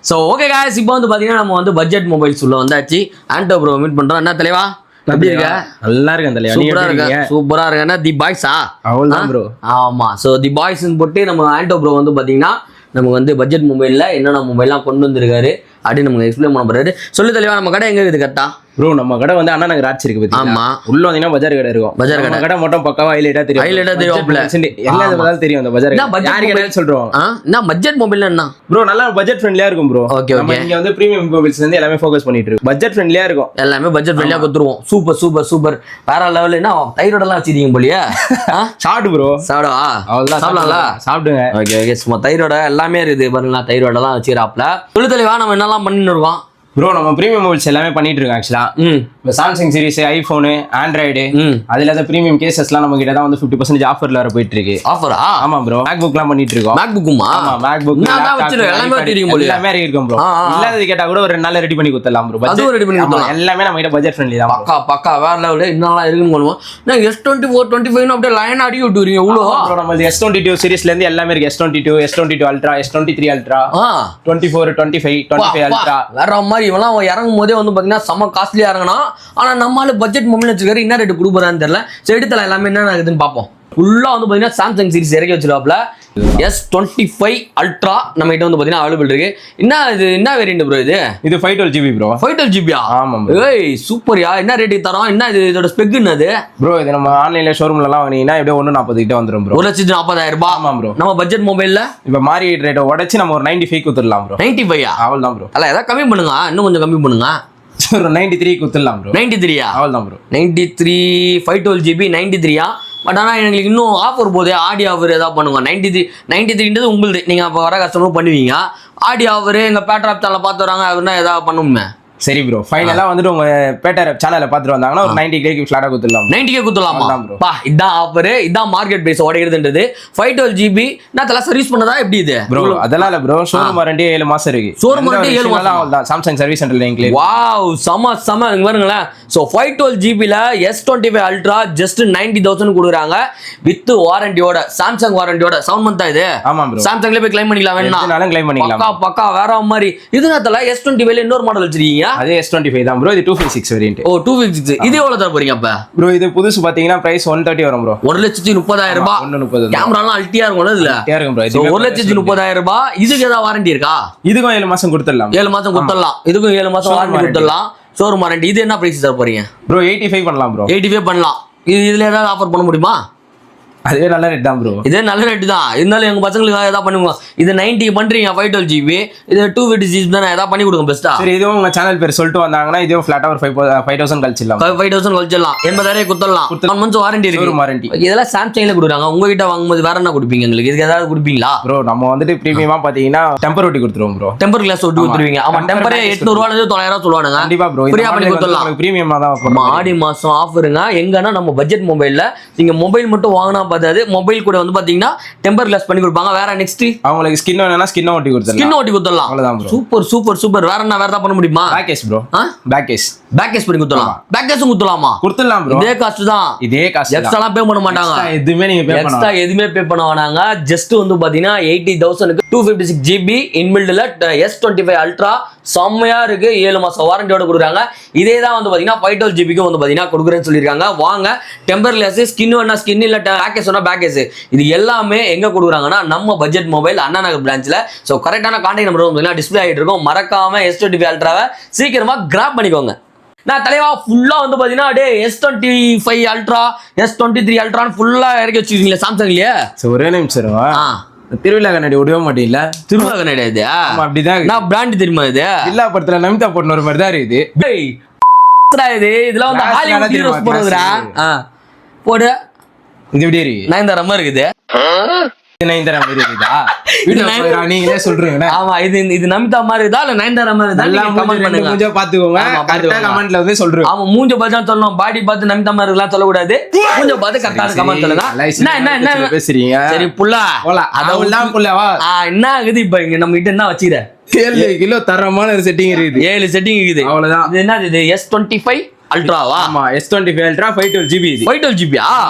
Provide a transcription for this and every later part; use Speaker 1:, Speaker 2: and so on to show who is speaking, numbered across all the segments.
Speaker 1: So okay guys, இப்போ வந்து பார்த்தீங்கன்னா நம்ம வந்து பட்ஜெட் மொபைல்ஸ் உள்ள வந்தாச்சு. ஆண்டோ ப்ரோ மீட் பண்ணுறோம். என்ன தலைவா எப்படி இருக்க?
Speaker 2: நல்லா இருக்கேன் தலைவா.
Speaker 1: சூப்பரா இருக்கேன்னா தி பாய்ஸா?
Speaker 2: அவ்வளோதான் ப்ரோ.
Speaker 1: ஆமா. ஸோ தி பாய்ஸ்ன்னு போட்டு நம்ம ஆண்டோ ப்ரோ வந்து பார்த்தீங்கன்னா நமக்கு வந்து பட்ஜெட் மொபைலில் என்னென்ன மொபைல்லாம் கொண்டு வந்திருக்காரு அப்படின்னு நமக்கு எக்ஸ்பிளைன் பண்ண போறாரு. சொல்லி தலைவா, நம்ம கடை எங்க இருக்குது கரெக்டா?
Speaker 2: ப்ரோ நம்ம கடை வந்து அண்ணா நகர் ஆட்சி இருக்கு பத்தி.
Speaker 1: ஆமா.
Speaker 2: உள்ள வந்தீங்கன்னா பஜார் கடை இருக்கும்.
Speaker 1: பஜார் கடை
Speaker 2: கடை மட்டும் பக்காவா ஹைலைட்டா தெரியும்.
Speaker 1: ஹைலைட்டா தெரியும்.
Speaker 2: எல்லாம் தெரியும் அந்த பஜார். யாருக்கு என்ன சொல்றோம்?
Speaker 1: என்ன பட்ஜெட் மொபைல் என்ன
Speaker 2: ப்ரோ? நல்லா பட்ஜெட் ஃப்ரெண்ட்லியா இருக்கும் ப்ரோ.
Speaker 1: Okay okay.
Speaker 2: இங்க வந்து பிரீமியம் மொபைல்ஸ் வந்து எல்லாமே ஃபோக்கஸ் பண்ணிட்டு இருக்கு. பட்ஜெட் ஃப்ரெண்ட்லியா இருக்கும்.
Speaker 1: எல்லாமே பட்ஜெட் ஃப்ரெண்ட்லியா கொடுத்துருவோம். Super super super. வேற லெவல். என்ன தைரோட எல்லாம் வச்சிருக்கீங்க போலியா?
Speaker 2: சாப்பிடு ப்ரோ.
Speaker 1: சாப்பிடவா?
Speaker 2: அவ்வளவுதான்.
Speaker 1: சாப்பிடலாம்ல?
Speaker 2: சாப்பிடுங்க.
Speaker 1: Okay okay. சும்மா தைரோட எல்லாமே இருக்குது பாருங்களா. தைரோட எல்லாம் வச்சிருக்காப்ல. சொல்லி தலைவா, நம்ம என்னெல்லாம் பண்ணிட்டு இருக்கோம்
Speaker 2: ப்ரோ? நம்ம பிரீமியம் மொபைல்ஸ் எல்லாமே பண்ணிட்டு இருக்கோம் ஆக்சுவலா. இப்போ சாம்சங் சீரிஸ், ஐபோனு, ஆண்ட்ராய்டு, அது இல்லாத பிரீமியம் கேசஸ்லாம் நம்ம கிட்ட தான் வந்து 50% ஆஃபர்ல வர போயிட்டு இருக்கு.
Speaker 1: ஆஃபரா?
Speaker 2: ஆமா ப்ரோ. மேக்புக்லாம் பண்ணிட்டு இருக்கோம்.
Speaker 1: மேக்புக்குமா?
Speaker 2: ஆமா மேக்புக்
Speaker 1: எல்லாமே தெரியும் போல.
Speaker 2: எல்லாமே இருக்கும் ப்ரோ. இல்லாதது கேட்டா கூட ஒரு 2 நாள்ல ரெடி பண்ணி கொடுத்துடலாம் ப்ரோ.
Speaker 1: அதுவும் ரெடி பண்ணி கொடுத்துடலாம்.
Speaker 2: எல்லாமே நம்ம கிட்ட பட்ஜெட் ஃப்ரெண்ட்லி தான்.
Speaker 1: பக்கா பக்கா வேற லெவல். என்னலாம் இருக்குன்னு சொல்லுவோம். நான் S24 25 அப்படியே லைன் அடி விட்டுறீங்க. இவ்வளோ
Speaker 2: ப்ரோ. நம்ம S22 சீரிஸ்ல இருந்து எல்லாமே இருக்கு. S22, S22 ultra, S23 ultra, 24, 25, 25 ultra.
Speaker 1: வேற மாதிரி இவெல்லாம் இறங்கும் போதே வந்து பாத்தீங்கன்னா செம்ம காஸ்ட்லியா இறங்கணும். ஆனா நம்மளால பட்ஜெட் மொபைல் வச்சிருக்காரு. என்ன ரேட் கொடுக்குறான்னு தெரியல. சரி எடுத்தலாம் எல்லாமே என்ன இருக்குதுன்னு பார்ப்போம். ஃபுல்லா வந்து பாத்தீங்கன்னா சாம்சங் சீரிஸ் இறக்கி வச்சிருக்காப்ல. S25 அல்ட்ரா நம்ம கிட்ட வந்து பாத்தீங்கன்னா அவைலபிள் இருக்கு. என்ன வேரியன்ட் ப்ரோ இது?
Speaker 2: இது 512GB ப்ரோ.
Speaker 1: 512GB?
Speaker 2: ஆமா ப்ரோ.
Speaker 1: ஏய் சூப்பர்யா. என்ன ரேட்டுக்கு தரோம்? என்ன இது இதோட ஸ்பெக் என்னது
Speaker 2: ப்ரோ? இது நம்ம ஆன்லைன்ல ஷோரூம்ல எல்லாம் வாங்குனீங்கன்னா எப்படியே 140 கிட்ட வந்துரும் ப்ரோ.
Speaker 1: 1,40,000 ரூபாய்.
Speaker 2: ஆமா ப்ரோ.
Speaker 1: நம்ம பட்ஜெட் மொபைல்ல
Speaker 2: இப்ப மார்க்கெட் ரேட் உடைச்சு நம்ம ஒரு 95 குத்துறலாம் ப்ரோ.
Speaker 1: 95?
Speaker 2: அவ்வளவுதான் ப்ரோ.
Speaker 1: அல்ல ஏதாவது கம்மி பண்ணுங்க. இன்னும் கொஞ்சம் கம்மி பண்ணுங்க.
Speaker 2: ஒரு 93 குத்துறலாம் ப்ரோ.
Speaker 1: 93?
Speaker 2: அவ்வளவுதான் ப்ரோ.
Speaker 1: 93 512GB 93. பட் ஆனால் எங்களுக்கு இன்னும் ஆஃபர் போதே. ஆடி ஆஃபர் ஏதாவது பண்ணுங்க. 93 உங்களுது. நீங்கள் அப்போ வர கஸ்டமரும் பண்ணுவீங்க. ஆடி ஆஃபர் எங்கள் பேட்ராப் சேனலை பார்த்து வராங்க அப்படின்னா ஏதாவது பண்ணுமே.
Speaker 2: சரி ப்ரோ. ஃபைனலா வந்துட்டு உங்க பேட்டர் சேனலை பார்த்துட்டு வந்தாங்கன்னா ஒரு 90K ஃபிளாட்டா குத்துடலாம்.
Speaker 1: 90K குத்துலாமா? பா இதான் ஆஃபர். இதான் மார்க்கெட் பிரைஸ் உடைக்கிறதுன்றது. 512GB நான் தலை சர்வீஸ் பண்ணதா எப்படி இது
Speaker 2: ப்ரோ? அதெல்லாம் இல்ல ப்ரோ. ஷோரூம் வாரண்டி 7 மாசம் இருக்கு.
Speaker 1: ஷோரூம் வாரண்டி 7 மாசம்
Speaker 2: அவ்வளவுதான். சாம்சங் சர்வீஸ் சென்டர்ல இன்க்ளூட்.
Speaker 1: வாவ் செம இங்க பாருங்களேன். சோ 512GB ல S25 அல்ட்ரா ஜஸ்ட் 90,000 கொடுக்குறாங்க வித் வாரண்டியோட. சாம்சங் வாரண்டியோட 7 மந்த் இது.
Speaker 2: ஆமா ப்ரோ.
Speaker 1: சாம்சங்ல போய் கிளைம் பண்ணிக்கலாம். வேணா
Speaker 2: கிளைம் பண்ணிக்கலாம்.
Speaker 1: பக்கா வேற மாதிரி. இதுனால S25 ல இன்னொரு மாடல் வச்சிருக்கீங்க.
Speaker 2: அதே S25 தான் ப்ரோ. இது 256 வேரியன்ட்.
Speaker 1: ஓ 256. இது எவ்வளவு தர போறீங்க அப்ப
Speaker 2: ப்ரோ? இது புதுசு பாத்தீங்கன்னா பிரைஸ் 130 வரும் ப்ரோ.
Speaker 1: 1,30,000 ரூபாய்.
Speaker 2: 130.
Speaker 1: கேமராலாம் அல்ட்டியா இருக்கும் இதுல.
Speaker 2: இருக்கும் ப்ரோ.
Speaker 1: இது 1,30,000 ரூபாய். இதுக்கு ஏதாவது வாரண்டி இருக்கா?
Speaker 2: இதுக்கும் 7 மாசம் கொடுத்துடலாம்.
Speaker 1: 7 மாசம் கொடுத்துடலாம். இதுக்கும் 7 மாசம் வாரண்டி கொடுத்துடலாம். Showroom warranty. இது என்ன பிரைஸ் தர போறீங்க
Speaker 2: ப்ரோ? 85 பண்ணலாம் ப்ரோ.
Speaker 1: 85 பண்ணலாம். இதுல ஏதாவது ஆஃபர் பண்ண முடியுமா?
Speaker 2: அதுவே நல்ல ரேட் தான் ப்ரோ.
Speaker 1: இதே நல்ல ரேட் தான். இருந்தாலும் எங்க பசங்களுக்கு ஏதாவது பண்ணுங்க. இது 90 பண்றீங்க 512GB. இது 256 தானே. ஏதாவது பண்ணி கொடுங்க பெஸ்ட்டா.
Speaker 2: சரி இதுவும் உங்க சேனல் பேர் சொல்லிட்டு வந்தாங்கன்னா இதுவும் ஃபிளாட்டா ஒரு 5,000 கழிச்சிடலாம்.
Speaker 1: 5,000 கழிச்சிடலாம். 80,000 கொடுத்துடலாம். 1 மந்த்ஸ் வாரண்டி இருக்கு.
Speaker 2: வாரண்டி.
Speaker 1: இதெல்லாம் சாம்சங்ல கொடுக்குறாங்க. உங்ககிட்ட வாங்கும்போது வேற என்ன கொடுப்பீங்க எங்களுக்கு? இதுக்கு ஏதாவது கொடுப்பீங்களா
Speaker 2: ப்ரோ? நம்ம வந்துட்டு பிரீமியமா பாத்தீங்கன்னா டெம்பர் ஒட்டி கொடுத்துருவோம் ப்ரோ.
Speaker 1: டெம்பர் கிளாஸ் ஒட்டி கொடுத்துருவீங்க. ஆமா டெம்பரே 800 ரூபாயில இருந்து 900 சொல்லுவாங்க.
Speaker 2: கண்டிப்பா ப்ரோ.
Speaker 1: ஃப்ரீயா பண்ணி கொடுத்துடலாம்.
Speaker 2: பிரீமியமா தான்.
Speaker 1: ஆமா ஆடி மாசம் ஆஃபருங்க. எங்கன்னா நம்ம பட்ஜெட் மொபைல்ல நீங்க மொபைல் மட்டும் வாங்கினா பார்த்தாது. மொபைல் கூட வந்து பாத்தீங்கன்னா டெம்பர் கிளாஸ் பண்ணி கொடுப்பாங்க. வேற நெக்ஸ்ட்
Speaker 2: அவங்களுக்கு ஸ்கின் வேணும்னா ஸ்கின் ஒட்டி கொடுத்துடலாம்.
Speaker 1: ஸ்கின் ஒட்டி கொடுத்துடலாம்.
Speaker 2: அவ்வளவுதான் ப்ரோ.
Speaker 1: சூப்பர். வேற என்ன வேற பண்ண முடியுமா?
Speaker 2: Back case bro. Back case
Speaker 1: பண்ணி கொடுத்துடலாம். பேக் கேஸும் கொடுத்துடலாமா?
Speaker 2: கொடுத்துடலாம் ப்ரோ.
Speaker 1: இதே காஸ்ட் தான்.
Speaker 2: இதே காஸ்ட்.
Speaker 1: எக்ஸ்ட்ராலாம் பே பண்ண மாட்டாங்க.
Speaker 2: எதுவுமே நீங்க பே பண்ண
Speaker 1: எக்ஸ்ட்ரா எதுவுமே பே பண்ண வேணாங்க. ஜஸ்ட் வந்து பாத்தீங்கன்னா 80,000க்கு 256GB இன்பில்ட்ல S25 அல்ட்ரா செம்மையா இருக்கு. 7 மாசம் வாரண்டியோட கொடுக்குறாங்க. இதே தான் வந்து பாத்தீங்கன்னா 512GB வந்து பாத்தீங்கன்னா கொடுக்குறேன்னு சொல்லியிருக்காங்க. வாங்க டெம்பர் கிளாஸ் ஸ்கின் வேணா ஸ்கின் இல்ல பேக் கேஸ் வேணா பேக் கேஸ். இது எல்லாமே எங்க கொடுக்குறாங்கன்னா நம்ம budget mobile Anna Nagar பிரான்ச்ல. So கரெக்டான கான்டாக்ட் நம்பர் வந்து டிஸ்ப்ளே ஆகிட்டு இருக்கும். மறக்காம S25 அல்ட்ராவை சீக்கிரமா கிராப் பண்ணிக்கோங்க. நான் தலைவா ஃபுல்லா வந்து பாத்தீங்கன்னா டே S25 அல்ட்ரா S23 அல்ட்ரான்னு ஃபுல்லா இறக்கி வச்சிருக்கீங்களா சாம்சங்லயே?
Speaker 2: ஒரே நிமிஷம். திருவிழா கண்ணாடி விடவே மாட்டீங்களா?
Speaker 1: திருவிழா கண்ணாடி இது
Speaker 2: அப்படிதான்.
Speaker 1: நான் பிராண்ட் தெரியுமா? இது
Speaker 2: எல்லா படத்துல நமிதா போட்டு ஒரு மாதிரி தான் இருக்குது.
Speaker 1: இது இதெல்லாம் வந்து ஹாலிவுட் ஹீரோஸ் போடுறதுடா. போடு.
Speaker 2: இது எப்படி இருக்கு?
Speaker 1: நயன்தாரா மாதிரி இருக்குது.
Speaker 2: நயன்தாரா மாதிரி இருக்குதா? நீங்களே சொல்றீங்க.
Speaker 1: ஆமா இது நமிதா மாதிரி இருக்குதா இல்ல நயன்தாரா மாதிரி இருக்குதா? கமெண்ட் பண்ணுங்க.
Speaker 2: மூஞ்ச பாத்துக்கோங்க. கரெக்ட்டா கமெண்ட்ல வந்து சொல்றேன்.
Speaker 1: ஆமா மூஞ்ச பார்த்தா சொல்லணும். பாடி பார்த்து நமிதா மாதிரி இருக்கலாம் சொல்ல கூடாது. மூஞ்ச பார்த்து கரெக்ட்டா கமெண்ட் சொல்லுங்க. என்ன பேசுறீங்க? சரி புள்ளா.
Speaker 2: அதெல்லாம் புள்ளவா?
Speaker 1: என்ன ஆகுது இப்ப இங்க நம்ம கிட்ட என்ன வச்சிர?
Speaker 2: 7 கிலோ தரமான ஒரு செட்டிங் இருக்குது.
Speaker 1: 7 செட்டிங் இருக்குது.
Speaker 2: அவ்வளவுதான்.
Speaker 1: இது என்னது? இது S25 அல்ட்ராவா?
Speaker 2: ஆமா S25 அல்ட்ரா 512GB இது
Speaker 1: 512GB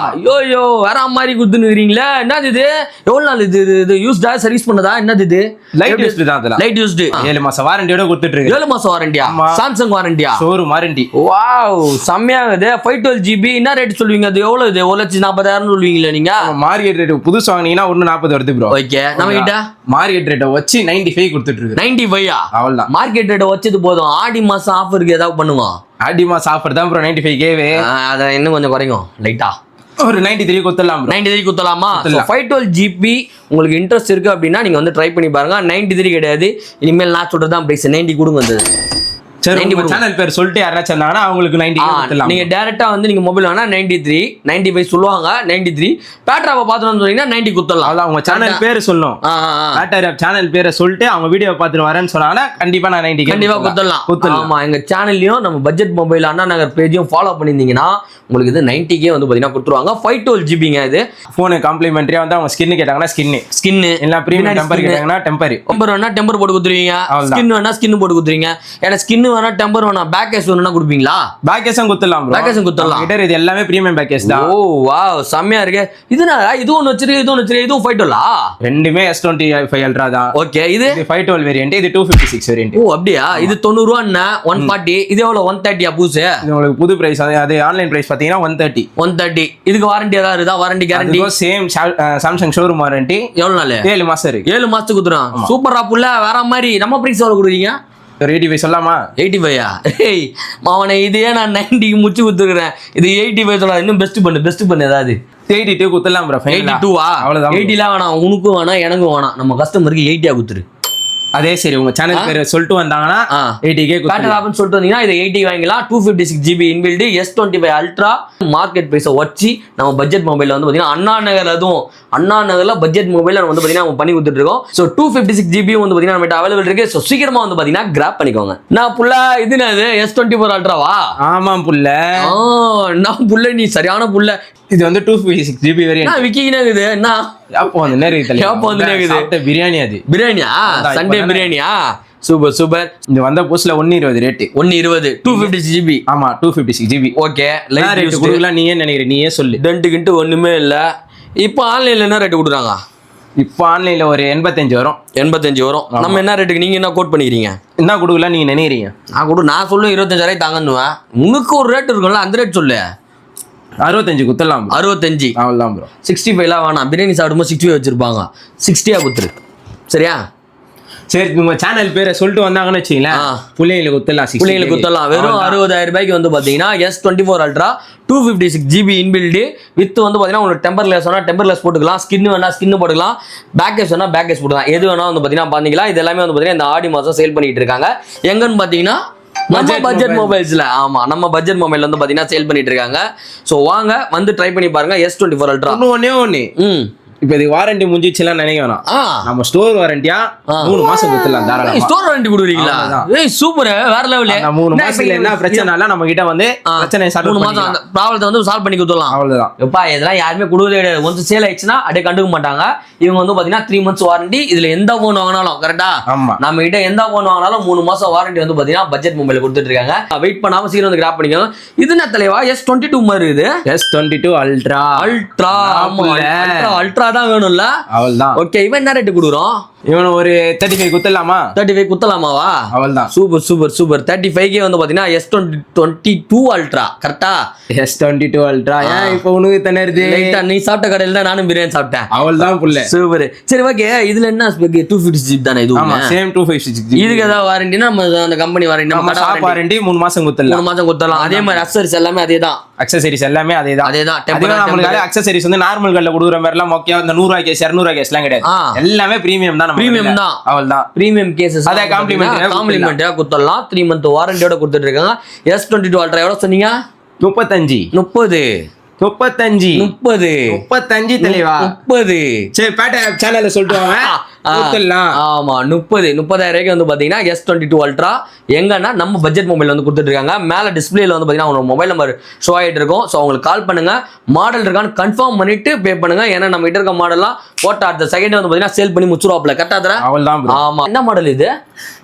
Speaker 1: ஐயோ வேற மாதிரி குடுத்துனுக்கிறீங்களே. என்னது இது? எவ்வளவு நாள் இது யூஸ்டா சர்வீஸ் பண்ணதா? என்னது இது?
Speaker 2: லைட் யூஸ்டு தான் அதெல்லாம்.
Speaker 1: லைட் யூஸ்டு
Speaker 2: 7 மாசம் வாரண்டியோட கொடுத்துட்டு இருக்கு.
Speaker 1: 7 மாசம் வாரண்டியா? சாம்சங் வாரண்டியா?
Speaker 2: Showroom warranty.
Speaker 1: வாவ் செம்மையாகுது. 512GB என்ன ரேட் சொல்லுவீங்க? அது எவ்வளவு? இது 1,40,000 சொல்லுவீங்களா நீங்க?
Speaker 2: மார்க்கெட் ரேட் புதுசு வாங்குனீங்கன்னா 140 வருது ப்ரோ.
Speaker 1: ஓகே நம்ம கிட்ட
Speaker 2: மார்க்கெட் ரேட்டை வச்சு 95 கொடுத்துட்டு இருக்கு.
Speaker 1: 95
Speaker 2: அவ்வளவுதான்.
Speaker 1: மார்க்கெட் ரேட்டை வச்சது போதும். ஆடி மாசம் ஆஃபருக்கு ஏதாவது பண்ணுவோம்.
Speaker 2: ஆடி மாசம் ஆஃபர் தான் ப்ரோ 95K.
Speaker 1: அதை இன்னும் கொஞ்சம் குறைக்கும் லைட்டா.
Speaker 2: ஒரு 93 கொடுத்துடலாம் ப்ரோ.
Speaker 1: 93 குத்தலாமா? 512GB உங்களுக்கு இன்ட்ரெஸ்ட் இருக்கு அப்படின்னா நீங்க வந்து ட்ரை பண்ணி பாருங்க. 93 கிடையாது, இனிமேல் நான் சொல்றதுதான் பிரைஸ். 90 கொடுங்க. அந்த
Speaker 2: சரி உங்க சேனல் பேர் சொல்லிட்டு யாராச்சும் சொன்னாங்கன்னா அவங்களுக்கு 90 கொடுத்துடலாம்.
Speaker 1: நீங்க டைரக்டா வந்து நீங்க மொபைல் வாங்கினா 93 95 சொல்லுவாங்க. 93 பேட்டராவை பார்த்துட்டு சொன்னீங்கன்னா 90 குத்தலாம்.
Speaker 2: அதான் உங்க சேனல் பேர் சொல்லணும். பேட்டர் சேனல் பேரை சொல்லிட்டு அவங்க வீடியோ பார்த்துட்டு வரேன்னு சொன்னாங்கன்னா கண்டிப்பா நான் 90
Speaker 1: கண்டிப்பா குத்தலாம். ஆமா எங்க சேனல்லையும் நம்ம budget mobile Anna Nagar பேஜையும் follow பண்ணியிருந்தீங்கன்னா உங்களுக்கு இது 90K வந்து பாத்தீங்கன்னா கொடுத்துருவாங்க. 512GBங்க இது.
Speaker 2: போனு காம்ப்ளிமெண்டரியா வந்து அவங்க ஸ்கின் கேட்டாங்கன்னா ஸ்கின் இல்ல பிரீமியம் டெம்பர் கேட்டாங்கன்னா டெம்பர்
Speaker 1: வேணா டெம்பர் போட்டு கொடுத்துருவீங்க. ஸ்கின் வேணா ஸ்கின் போட்டு கொடுத்துருவீங்க. ஏன்னா ஸ்கின் வேணா டெம்பர் வேணா பேக் கேஸ் வேணும்னா கொடுப்பீங்களா?
Speaker 2: பேக் கேஸும் குத்தலாம் ப்ரோ.
Speaker 1: பேக் கேஸும் குத்தலாம்.
Speaker 2: கிட்ட இது எல்லாமே பிரீமியம் பேக் கேஸ் தான்.
Speaker 1: ஓ வாவ் செம்மையா இருக்கு. இது ஒன்னு வச்சிருக்கு, இது ஒன்னு வச்சிருக்கு. இதுவும் 512
Speaker 2: ரெண்டுமே S25 அல்ட்ரா தான்.
Speaker 1: ஓகே இது
Speaker 2: 512 வேரியன்ட், இது 256 வேரியன்ட்.
Speaker 1: ஓ அப்படியா? இது 90 ரூபான்னா 140. இது எவ்வளவு? 130 புதுசு.
Speaker 2: இது உங்களுக்கு புது பிரைஸ். அது ஆன்லைன் பிரைஸ் பாத்தீங்கன்னா 130.
Speaker 1: இதுக்கு வாரண்டி ஏதாவது இருக்கா? Warranty guarantee
Speaker 2: same Samsung showroom warranty.
Speaker 1: எவ்வளவு நாள்?
Speaker 2: 7 மாசம் இருக்கு.
Speaker 1: 7 மாசத்துக்கு குடுறோம். சூப்பரா புள்ள வேற மாதிரி. நம்ம பிரைஸ் எவ்வளவு கொடுக்குறீங்க?
Speaker 2: 85 சொல்லலாமா?
Speaker 1: 85 ஏய் மாவனே இதே நான் 90க்கு முச்சு குத்துக்கிறேன். இது 85 சொன்னா இன்னும் பெஸ்ட் பண்ணு ஏதாவது.
Speaker 2: 82 குத்தலாம் ப்ரோ.
Speaker 1: 82
Speaker 2: அவ்வளவுதான்.
Speaker 1: 80லாம் வேணாம். உனக்கும் வேணாம் எனக்கும் வேணாம். நம்ம கஸ்டமருக்கு 80 குத்துரு.
Speaker 2: அதே சரி உங்க சேனல் பேர் சொல்லிட்டு வந்தாங்கன்னா 80K
Speaker 1: பேட்டர் ஆப்னு சொல்லிட்டு வந்தீங்கன்னா இது 80 வாங்கிக்கலாம். 256GB inbuilt S25 ultra market பிரைஸை வச்சு நம்ம பட்ஜெட் மொபைல் வந்து பாத்தீங்கன்னா அண்ணா நகர்ல பட்ஜெட் மொபைல் வந்து பாத்தீங்கன்னா நம்ம பண்ணி கொடுத்துட்டு இருக்கோம். ஸோ 256GB வந்து பாத்தீங்கன்னா நம்ம அவைலபிள் இருக்கு. ஸோ சீக்கிரமா வந்து பாத்தீங்கன்னா கிராப் பண்ணிக்கோங்க. நான் புள்ள இது S24 அல்ட்ராவா?
Speaker 2: ஆமாம் புள்ள.
Speaker 1: நான் புள்ள நீ சரியான புள்ள.
Speaker 2: இது வந்து 256GB வேரியன்ட்.
Speaker 1: விக்கிங்கனா இது என்ன?
Speaker 2: அப்போ வந்து பிரியாணி. அது பிரியாணியா?
Speaker 1: சண்டே பிரியாணியா? சூப்பர்.
Speaker 2: இந்த வந்த புதுசுல 120 ரேட்.
Speaker 1: 120 256GB.
Speaker 2: ஆமா 256GB.
Speaker 1: ஓகே
Speaker 2: லைட் ரேட் கொடுக்கலாம். நீ ஏன் நினைக்கிற? நீயே சொல்லு.
Speaker 1: டென்ட் ஒண்ணுமே இல்ல. இப்போ ஆன்லைன்ல என்ன ரேட் கொடுக்குறாங்க?
Speaker 2: இப்போ ஆன்லைன்ல ஒரு 85 வரும்.
Speaker 1: 85 வரும். நம்ம என்ன ரேட்டுக்கு நீங்க என்ன கோட் பண்ணிக்கிறீங்க?
Speaker 2: என்ன கொடுக்கலாம் நீங்க நினைக்கிறீங்க?
Speaker 1: நான் சொல்லுவேன் 25,000 தாங்கன்னுவேன். உனக்கு ஒரு ரேட் இருக்கும்ல, அந்த ரேட் சொல்லு.
Speaker 2: 65 குத்தலாம்.
Speaker 1: 65
Speaker 2: அவ்வளவுதான் ப்ரோ.
Speaker 1: 65லாம் வேணாம். பிரியாணி சாப்பிடும்போது 65 வச்சிருப்பாங்க. 60 குத்துரு சரியா?
Speaker 2: சரி உங்க சேனல் பேரை சொல்லிட்டு வந்தாங்கன்னு வச்சுங்களேன், பிள்ளைங்களுக்கு குத்தலாம்.
Speaker 1: வெறும் 60,000 ரூபாய்க்கு வந்து பாத்தீங்கன்னா S24 ultra 256GB inbuilt with வந்து பாத்தீங்கன்னா உங்களுக்கு டெம்பர்லெஸ் வேணா டெம்பர்லெஸ் போட்டுக்கலாம். ஸ்கின் வேணா ஸ்கின் போட்டுக்கலாம். பேக் கேஸ் வேணா பேக் கேஸ் போட்டுக்கலாம். எது வேணா வந்து பாத்தீங்கன்னா பாத்தீங்களா? இது எல்லாமே வந்து பாத்தீங்கன்னா இந்த ஆடி மாசம் சேல் பண்ணிட்டு இருக்காங்க. எங்கன்னு பாத்தீங்கன்னா நம்ம பட்ஜெட் மொபைல்ஸ்ல. ஆமா நம்ம பட்ஜெட் மொபைல் வந்து பாத்தீங்கன்னா சேல் பண்ணிட்டு இருக்காங்க. சோ வாங்க வந்து ட்ரை பண்ணி பாருங்க S24 அல்ட்ரா.
Speaker 2: ஒண்ணு இப்ப இது வாரண்டி முடிஞ்சிச்சுலாம் நினைக்க வேணாம். நம்ம ஸ்டோர் வாரண்டியா 3 மாசம் குத்தலாம் தாராளமா.
Speaker 1: ஸ்டோர் வாரண்டி கொடுக்குறீங்களா? ஏய் சூப்பர் வேற லெவல்.
Speaker 2: 3 மாசத்துல என்ன பிரச்சனைனா நம்ம கிட்ட வந்து பிரச்சனை சால்வ்
Speaker 1: 3 மாசம் அந்த ப்ராப்ளத்தை வந்து சால்வ் பண்ணி கொடுத்துடலாம்.
Speaker 2: அவ்வளவுதான்.
Speaker 1: எப்பா இதெல்லாம் யாருமே கொடுக்கவே கிடையாது. ஒன்ஸ் சேல் ஆயிடுச்சுனா அப்படியே கண்டுக்க மாட்டாங்க. இவங்க வந்து பாத்தீங்கன்னா 3 months வாரண்டி. இதுல எந்த போன் வாங்கினாலும் கரெக்டா? நம்ம கிட்ட எந்த போன் வாங்கினாலும் 3 மாசம் வாரண்டி வந்து பாத்தீங்கன்னா பட்ஜெட் மொபைல் கொடுத்துட்டு இருக்காங்க. வெயிட் பண்ணாம சீக்கிரம் வந்து கிராப் பண்ணிக்கோங்க. இது என்ன தலைவா? S22 மாதிரி இது.
Speaker 2: S22 ultra.
Speaker 1: அல்ட்ரா தான் வேணும்ல?
Speaker 2: அவள்தான்.
Speaker 1: ஓகே இவன் என்ன ரேட் கொடுக்குறோம்?
Speaker 2: இவன் ஒரு 35 குத்தலாமா?
Speaker 1: 35 குத்தலாமாவா?
Speaker 2: அவள்தான்.
Speaker 1: சூப்பர் 35K வந்து பாத்தீங்கன்னா S22 அல்ட்ரா கரெக்டா?
Speaker 2: S22 ultra. ஏன் இப்போ உனக்கு தனருது?
Speaker 1: லைட்டா நீ சாப்பிட்ட கடையில தான் நானும் பிரியாணி சாப்பிட்டேன்.
Speaker 2: அவள்தான் புள்ள.
Speaker 1: சூப்பர். சரி ஓகே இதுல என்ன 256GB தானே இது?
Speaker 2: ஆமா சேம் 256GB.
Speaker 1: இதுக்கு ஏதாவது வாரண்டினா நம்ம அந்த கம்பெனி வாரண்டி நம்ம
Speaker 2: ஷாப் வாரண்டி 3 மாசம் குத்தலாம்.
Speaker 1: 3 மாசம் குத்தலாம். அதே மாதிரி அக்சசரிஸ் எல்லாமே அதேதான்.
Speaker 2: அக்சசரிஸ் எல்லாமே அதேதான். நம்மளுக்கு அக்சசரிஸ் வந்து நார்மல் கடையில கொடுக்குற மாதிரி எல்லாம் மொக்கையா இந்த 100 கேஸ் 200 கேஸ்லாம் கிடையாது. எல்லாமே பிரீமியம் தான்.
Speaker 1: பிரீமியம் தான்.
Speaker 2: அவள்தான்.
Speaker 1: பிரீமியம் கேसेस
Speaker 2: அத காம்ப்ளிமெண்டரியா
Speaker 1: குத்தலாம். 3 month வாரண்டியோட கொடுத்துட்டு இருக்காங்க. S22 அல்ட்ரா எவ்வளவு சொன்னீங்க?
Speaker 2: 35 தெளிவா 30. சரி பேட்டர் சேனல்ல சொல்லிட்டு வாங்க.
Speaker 1: ஆமா 30,000 வந்து பாத்தீங்கன்னா S22 அல்ட்ரா எங்கன்னா நம்ம பட்ஜெட் மொபைல் வந்து கொடுத்துட்டு இருக்காங்க. மேல டிஸ்பிளேல வந்து பாத்தீங்கன்னா உங்க மொபைல் நம்பர் ஷோ ஆயிட்டு இருக்கும். சோ உங்களுக்கு கால் பண்ணுங்க. மாடல் இருக்கான்னு கன்ஃபார்ம் பண்ணிட்டு பே பண்ணுங்க. ஏன்னா நம்ம கிட்ட இருக்க மாடல்லாம் போட்ட அடுத்த செகண்ட் வந்து பாத்தீங்கன்னா சேல் பண்ணி முச்சுருவாப்ல கரெக்டா தர.
Speaker 2: அவள்தான்.
Speaker 1: ஆமா என்ன மாடல் இது?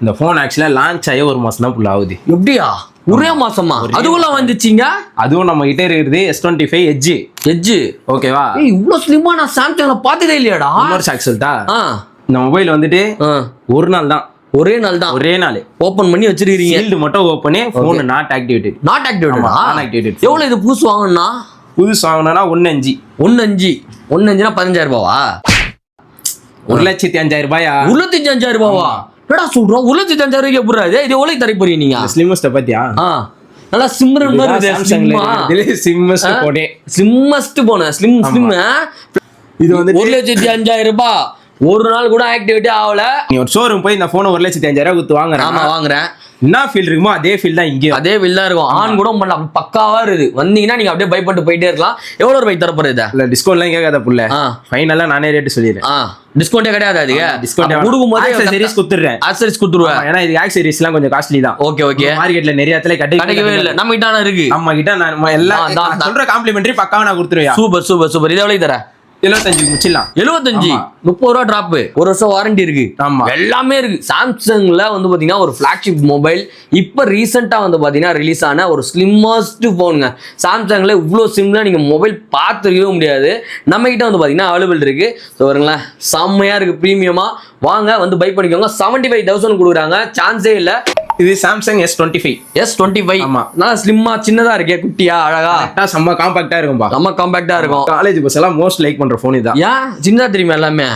Speaker 2: இந்த போன் ஆக்சுவலா லான்ச் ஆகி 1 மாசம் தான் ஃபுல் ஆகுது.
Speaker 1: எப்படியா? ஒரே மாசமா அதுக்குள்ள வந்துச்சுங்க.
Speaker 2: அதுவும் நம்ம கிட்ட இருக்கிறது S25 எட்ஜ். ஓகேவா?
Speaker 1: இவ்வளவு ஸ்லிம்மா நான் சாம்சங்ல பார்த்ததே இல்லையாடா.
Speaker 2: இன்னொரு சாக் சொல்லிட்டா, இந்த மொபைல் வந்துட்டு ஒரு நாள் தான்,
Speaker 1: ஒரே நாள் ஓபன் பண்ணி வச்சிருக்கீங்க.
Speaker 2: சீல்டு மட்டும் ஓபன், போன் நாட் ஆக்டிவேட்டட்.
Speaker 1: எவ்வளவு இது புதுசு வாங்கணும்னா?
Speaker 2: புதுசு வாங்கணும்னா 1.5
Speaker 1: 1.5னா 15,000 ரூபாவா?
Speaker 2: 1,05,000 ரூபாயா?
Speaker 1: 1,05,000 ரூபாவா? என்னடா சொல்றோம்? 1,05,000 ரூபாய்க்கு எப்படி இது எவ்வளவு தர போறீங்க நீங்க?
Speaker 2: ஸ்லிம்மஸ்ட் பாத்தியா?
Speaker 1: நல்லா சிம்ரன் மாதிரி ஸ்லிம்மஸ்ட் போன ஸ்லிம்.
Speaker 2: இது வந்து
Speaker 1: 1,05,000 ரூபாய். ஒரு நாள் கூட ஆக்டிவிட்டி ஆகல.
Speaker 2: நீ ஒரு ஷோரூம் போய் இந்த போன் 1,05,000 கொடுத்து வாங்குறேன்.
Speaker 1: ஆமா வாங்குறேன்.
Speaker 2: என்ன ஃபீல் இருக்குமோ அதே ஃபீல் தான் இங்கே,
Speaker 1: அதே ஃபீல் தான் இருக்கும். ஆன் கூட பண்ணலாம், பக்காவா இருக்கு. வந்தீங்கன்னா நீங்க அப்படியே பை பண்ணிட்டு போயிட்டே இருக்கலாம். எவ்வளவு ரூபாய் தர போறது?
Speaker 2: இல்ல டிஸ்கவுண்ட்லாம் கேட்காத புள்ள, ஃபைனலா நானே ரேட் சொல்லிடுறேன்.
Speaker 1: டிஸ்கவுண்டே கிடையாது. அது டிஸ்கவுண்ட் கொடுக்கும்போது
Speaker 2: ஆக்சஸரீஸ் கொடுத்துறேன்.
Speaker 1: ஆக்சஸரீஸ் கொடுத்துருவேன்.
Speaker 2: ஏன்னா இது ஆக்சஸரீஸ்லாம் கொஞ்சம் காஸ்ட்லி தான்.
Speaker 1: ஓகே
Speaker 2: மார்க்கெட்ல நிறைய இடத்துல கிடைக்கவே
Speaker 1: இல்ல. நம்ம கிட்ட இருக்கு.
Speaker 2: நம்ம கிட்ட நான் எல்லாம் சொல்ற காம்ப்ளிமெண்டரி பக்காவா நான் கொடுத்துருவேன்.
Speaker 1: சூப்பர். இது எவ்வளவு தர?
Speaker 2: 75 முடிச்சிடலாம்.
Speaker 1: 75 30 ரூபா டிராப். 1 வருஷம் வாரண்டி இருக்கு. எல்லாமே இருக்கு. சாம்சங்ல வந்து பாத்தீங்கன்னா ஒரு பிளாக்ஷிப் மொபைல் இப்ப ரீசெண்டா வந்து பாத்தீங்கன்னா ரிலீஸ் ஆன ஒரு ஸ்லிம்மஸ்ட் போனுங்க. சாம்சங்ல இவ்வளவு ஸ்லிம்ல நீங்க மொபைல் பார்த்துருக்கவே முடியாது. நம்ம கிட்ட வந்து பாத்தீங்கன்னா அவைலபிள் இருக்கு. வருங்களேன், செம்மையா இருக்கு, பிரீமியமா. வாங்க வந்து பை பண்ணிக்கோங்க. 75,000 கொடுக்குறாங்க, சான்ஸே இல்ல.
Speaker 2: இது சாம்சங் S25.
Speaker 1: ஆமா, நல்லா ஸ்லிம்மா சின்னதா இருக்கே, குட்டியா அழகா,
Speaker 2: செம்ம காம்பாக்டா இருக்கும்பா.
Speaker 1: செம்ம காம்பாக்டா இருக்கும்.
Speaker 2: காலேஜ் பஸ் எல்லாம் மோஸ்ட் லைக் பண்ற போன் இதான்.
Speaker 1: ஏன் சின்னதா தெரியுமா எல்லாமே?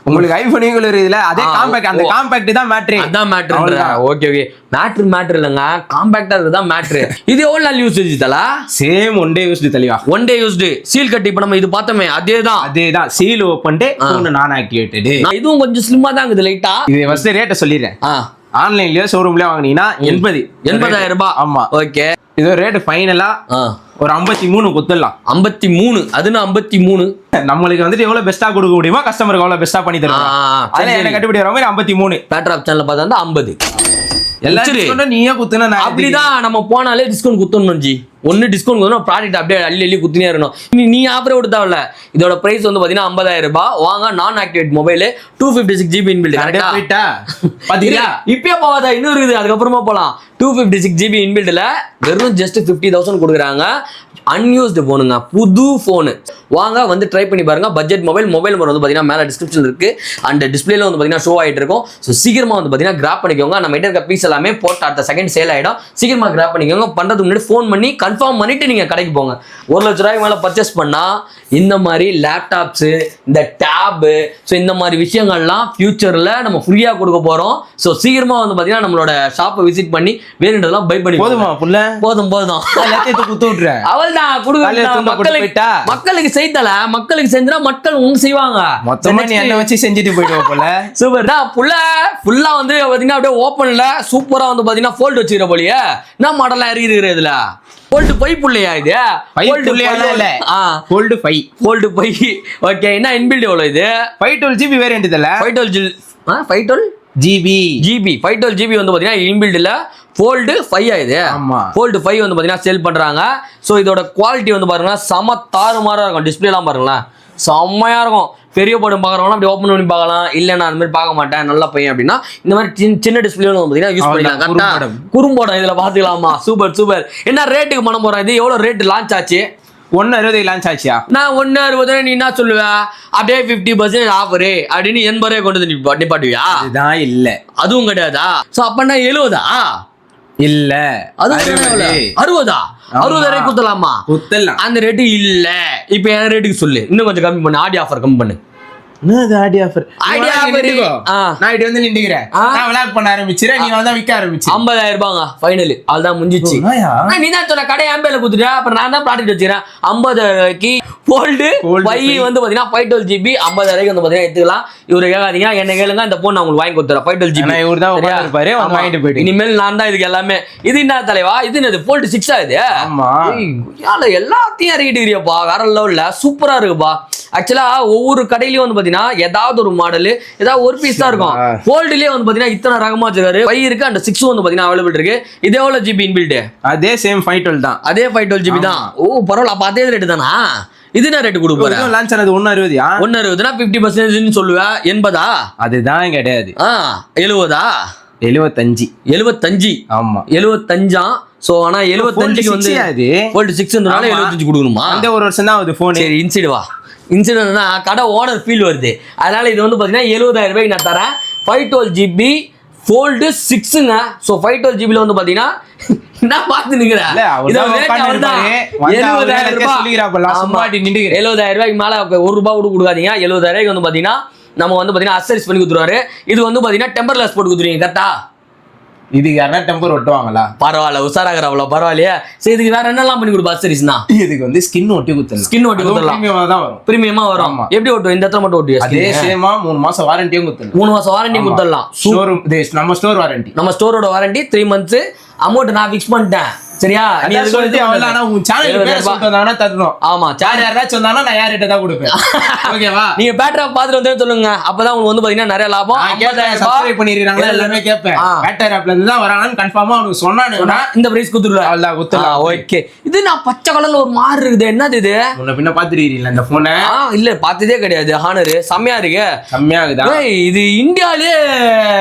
Speaker 2: உங்களுக்கு ஐபோன் இருக்குல்ல, அதே காம்பாக்ட். அந்த காம்பாக்ட் தான் மேட்டர்.
Speaker 1: அதான் மேட்டர். ஓகே மேட்டர் இல்லங்க, காம்பாக்டா இருக்குதான் மேட்டர். இது எவ்வளவு நாள் யூசேஜ் தல?
Speaker 2: சேம் ஒன் டே யூஸ்டு தலிவா.
Speaker 1: One day used. சீல் கட்டி இப்ப நம்ம இது பார்த்தோமே அதேதான்.
Speaker 2: சீல் ஓபன் போன் நான் ஆக்டிவேட்டட்.
Speaker 1: இதுவும் கொஞ்சம் ஸ்லிம்மா தான் இருக்குது லைட்டா.
Speaker 2: இது ஃபர்ஸ்ட் ரேட்ட சொல்லிறேன். ஆன்லைன்லயோ ஷோரூம்லயோ வாங்குனீங்கன்னா 80,000 ரூபாய். ஆமா ஓகே. இது ரேட் ஃபைனலா ஒரு 53 குத்துடலாம். 53 அதுனா 53 நம்மளுக்கு வந்துட்டு எவ்வளவு பெஸ்டா கொடுக்க முடியுமோ கஸ்டமருக்கு எவ்வளவு பெஸ்டா பண்ணி தருவாங்க. அதனால என்ன கட்டுப்படி வர மாதிரி 53.
Speaker 1: பேட்டர் ஆப் சேனல்ல பார்த்தா 50.
Speaker 2: எல்லாரும் நீயே குத்துனா
Speaker 1: அப்படிதான் நம்ம போனாலே டிஸ்கவுண்ட் குத்தணும் ஜி. ஒன்னு டிஸ்கவுண்ட் கொடுத்தா ப்ராடக்ட் அப்படியே அள்ளி குத்தினே இருக்கணும். நீ ஆஃபரே கொடுத்தாவில்ல. இதோட பிரைஸ் வந்து பாத்தீங்கன்னா 50,000 ரூபாய். வாங்க, நான் ஆக்டிவேட் மொபைல் 256 GB இன்பில்ட். கரெக்டா பாத்தீங்களா? இப்பயே போவாதா, இன்னும் இருக்குது, அதுக்கப்புறமா போலாம். 256 GB இன்பில்ட்ல வெறும் ஜஸ்ட் 50,000 கொடுக்குறாங்க. அன்யூஸ்டு போனுங்க, புது போனு. வாங்க வந்து ட்ரை பண்ணி பாருங்க. பட்ஜெட் மொபைல் நம்பர் வந்து பாத்தீங்கன்னா மேல டிஸ்கிரிப்ஷன் இருக்கு. அண்ட் டிஸ்பிளேல வந்து பாத்தீங்கன்னா ஷோ ஆயிட்டு இருக்கும். ஸோ சீக்கிரமா வந்து பாத்தீங்கன்னா கிராப் பண்ணிக்கோங்க. நம்ம கிட்ட இருக்க பீஸ் எல்லாமே போட்டு அடுத்த செகண்ட் சேல் ஆயிடும். சீக்கிரமா கிராப் பண்ணிக்கோங்க. பண்றதுக்கு முன்னாடி ஃபோன் பண்ணி கன்ஃபார்ம் பண்ணிட்டு நீங்க கடைக்கு போங்க. 1 லட்ச ரூபாய்க்கு மேல பர்ச்சேஸ் பண்ணா இந்த மாதிரி லேப்டாப்ஸ், இந்த டேபு, ஸோ இந்த மாதிரி விஷயங்கள்லாம் ஃபியூச்சர்ல நம்ம ஃப்ரீயா கொடுக்க போறோம். ஸோ சீக்கிரமா வந்து பாத்தீங்கன்னா நம்மளோட ஷாப்பை விசிட் பண்ணி வேணுன்றதெல்லாம் பை பண்ணி
Speaker 2: போதுமா புள்ள? போதும்
Speaker 1: எல்லாத்தையும் குத்து விட்டுறேன். அவள்தான் மக்களுக்கு செய்தல, மக்களுக்கு செஞ்சா மக்கள் உங்க செய்வாங்க.
Speaker 2: மொத்தமா நீ என்ன வச்சு செஞ்சுட்டு போயிடுவோம் போல.
Speaker 1: சூப்பர். ஃபுல்லா வந்து பாத்தீங்கன்னா அப்படியே ஓப்பன்ல சூப்பரா வந்து பாத்தீங்கன்னா ஃபோல்ட் வச்சுக்கிற போலியே. என்ன மாடலா இருக்குது இதுல? ஃபோல்ட் 5 புள்ளையா இது?
Speaker 2: ஃபோல்ட் 5.
Speaker 1: ஓகே, என்ன இன்பில்ட் எவ்வளவு இது?
Speaker 2: 512 GB வேரியன்ட் இதுல.
Speaker 1: 512 GB 512 GB வந்து பாத்தீங்கன்னா இன்பில்ட்ல ஃபோல்டு 5 ஆகுது. ஃபோல்டு 5 வந்து பாத்தீங்கன்னா சேல் பண்றாங்க. ஸோ இதோட குவாலிட்டி வந்து பாருங்க செம தாறுமாறா இருக்கும். டிஸ்பிளேலாம் பாருங்களேன், செம்மையா இருக்கும். பெரிய படம் பார்க்குறவங்க அப்படி ஓப்பன் பண்ணி பார்க்கலாம். இல்லை நான் அந்த மாதிரி பார்க்க மாட்டேன், நல்ல பையன் அப்படின்னா இந்த மாதிரி சின்ன டிஸ்பிளே வந்து பார்த்தீங்கன்னா யூஸ் பண்ணிக்கலாம். குறும்படம் இதில் பார்த்துக்கலாமா? சூப்பர். என்ன ரேட்டுக்கு பண்ண போறேன்? இது எவ்வளோ ரேட் லான்ச் ஆச்சு?
Speaker 2: 160 லான்ச் ஆச்சியா?
Speaker 1: நான் 160 நீ என்ன சொல்லுவேன்? அப்படியே 50% ஆஃபரு அப்படின்னு 80 ரூபாய் கொண்டு வந்து நிப்பாட்டுவியா?
Speaker 2: அதுதான் இல்ல,
Speaker 1: அதுவும் கிடையாதா? ஸோ அப்பன்னா 70
Speaker 2: இல்ல,
Speaker 1: அது 60 60 குத்தலாமா?
Speaker 2: குத்தலாம்.
Speaker 1: அந்த ரேட்டு இல்ல. இப்ப என் ரேட்டுக்கு சொல்லு, இன்னும் கொஞ்சம் கம்மி பண்ணு. ஆடி ஆஃபர் கம்மி பண்ணு.
Speaker 2: நான் இது வந்து நின்னுக்கிறேன். நான் விளையாட் பண்ண ஆரம்பிச்சிரேன், நீ வந்து விற்க ஆரம்பிச்சு.
Speaker 1: 50,000 ரூபாங்க ஃபைனல். அதுதான் முடிஞ்சிச்சு. நீ தான் சொன்ன கடை ஆம்பேல குடுத்துட்டா, அப்புறம் நான் தான் ப்ராடக்ட் வச்சுக்கிறேன். 50,000க்கு ஃபோல்டு 5 வந்து பாத்தீங்கன்னா 512 GB 50,000 வந்து பாத்தீங்கன்னா எடுத்துக்கலாம். இவரு கேட்காதீங்க, என்ன கேளுங்க, இந்த போன் நான் உங்களுக்கு வாங்கி கொடுத்துறேன் 512 GB.
Speaker 2: இவரு தான் உட்கார்ந்திருப்பாரு, வந்து வாங்கிட்டு போயிட்டு.
Speaker 1: இனிமேல் நான் தான் இதுக்கு எல்லாமே. இது என்ன தலைவா? இது என்னது? ஃபோல்டு 6 ஆகுது.
Speaker 2: ஆமா,
Speaker 1: எல்லாத்தையும் இறக்கிட்டு இருக்கியாப்பா, வேற லெவல்ல சூப்பரா இருக்குப்பா. ஆக்சுவலா ஒவ்வொரு கடையிலயும் வந்து பாத்தீங்கன்னா ஏதாவது ஒரு மாடல், ஏதாவது ஒரு பீஸ் தான் இருக்கும். ஃபோல்டுலயே வந்து பாத்தீங்கன்னா இத்தனை ரகமா வச்சிருக்காரு. 5 இருக்கு, அந்த 6 வந்து பாத்தீங்கன்னா அவைலபிள் இருக்கு. இது எவ்வளவு GB இன்பில்ட்?
Speaker 2: அதே சேம் 512 தான்.
Speaker 1: அதே 512 GB தான். ஓ பரவாயில்ல, அப்ப அதே ரேட் தானா? இது என்ன ரேட் கொடுப்பாரு?
Speaker 2: லான்ச் ஆனது 160.
Speaker 1: 160னா 50% சொல்லுவேன். 80
Speaker 2: அதுதான் கிடையாது.
Speaker 1: 70
Speaker 2: 75. ஆமா
Speaker 1: 75. சோ ஆனா 75க்கு வந்து Fold 6ன்றனால 75 கொடுக்கணுமா?
Speaker 2: அந்த ஒரு வருஷம் தான் அது போன்.
Speaker 1: சரி இன்சைடு வா. இன்சைடுனா கடை ஓனர் ஃபீல் வருது. அதனால இது வந்து பாத்தீங்கன்னா 70,000 ரூபாய்க்கு நான் தரேன். 512GB Fold 6ங்க. சோ 512GB வந்து பாத்தீங்கன்னா நான் பாத்து நிக்கிறேன். இத ரேட் அவர்தான் 70,000 ரூபாய்
Speaker 2: சொல்லிராப்பல சும்மாடி நின்னுங்க.
Speaker 1: 70,000 ரூபாய்க்கு மேல 1 ரூபாய் கூட கொடுக்காதீங்க. 70,000 ரூபாய்க்கு வந்து பாத்தீங்கன்னா நம்ம வந்து பாத்தீங்கன்னா அக்சஸரீஸ் பண்ணி கொடுத்துருவாரு. இது வந்து பாத்தீங்கன்னா டெம்பர்லெஸ் போட்டு கொடுத்துருவீங்க கரெக்ட்டா?
Speaker 2: இதுக்கு யாரா டெம்பர் ஒட்டுவாங்களா?
Speaker 1: பரவாயில்ல உசாராகறவள பரவாயில்லையே. சரி இதுக்கு வேற என்னெல்லாம் பண்ணி கொடுப்பா அக்சஸரீஸ்னா?
Speaker 2: இதுக்கு வந்து ஸ்கின் ஒட்டி கொடுத்துறேன்.
Speaker 1: ஸ்கின் ஒட்டி கொடுத்துறலாம்.
Speaker 2: பிரீமியமா தான் வரும்.
Speaker 1: பிரீமியமா வரும். எப்படி ஒட்டுவீங்க? இந்த இடத்துல மட்டும் ஒட்டுவீங்க?
Speaker 2: அதே சேமா 3 மாசம் வாரண்டியும் கொடுத்துறேன்.
Speaker 1: 3 மாசம் வாரண்டி கொடுத்துறலாம்.
Speaker 2: ஷோரூம் நம்ம ஸ்டோர் வாரண்டி.
Speaker 1: நம்ம ஸ்டோரோட வாரண்டி 3 months. அமௌண்ட் நான் ஃபிக்ஸ் பண்ணிட்டேன். சரியா?
Speaker 2: நீ அது சொல்லிட்டு அவ்வளவுதானா உன் சேனல் பேர் சொல்றதானா தரணும்.
Speaker 1: ஆமா
Speaker 2: சேனல் யாராச்சும் சொன்னானா நான் யார்கிட்ட தான் கொடுப்பேன். ஓகேவா?
Speaker 1: நீங்க பேட்டரி பாத்துட்டு வந்து சொல்லுங்க. அப்பதான் உங்களுக்கு வந்து பாத்தீங்கன்னா நிறைய லாபம்.
Speaker 2: 50,000 சப்ஸ்கிரைப் பண்ணிருக்காங்க எல்லாமே கேட்பேன். பேட்டரி ஆப்ல இருந்து தான் வரானான்னு கன்ஃபார்மா அவனுக்கு சொன்னானேனா இந்த பிரைஸ் குடுத்துறேன். அவ்வளவுதான் குத்தலாம்.
Speaker 1: ஓகே. இது நான் பச்சை கலர்ல ஒரு மாறு இருக்குது. என்னது இது?
Speaker 2: முன்ன பின்ன பாத்துறீங்களா இந்த போனை?
Speaker 1: இல்ல பாத்ததே கிடையாது. ஹானர் செமையா இருக்கு.
Speaker 2: செமையா இருக்குதா?
Speaker 1: இது இந்தியாலயே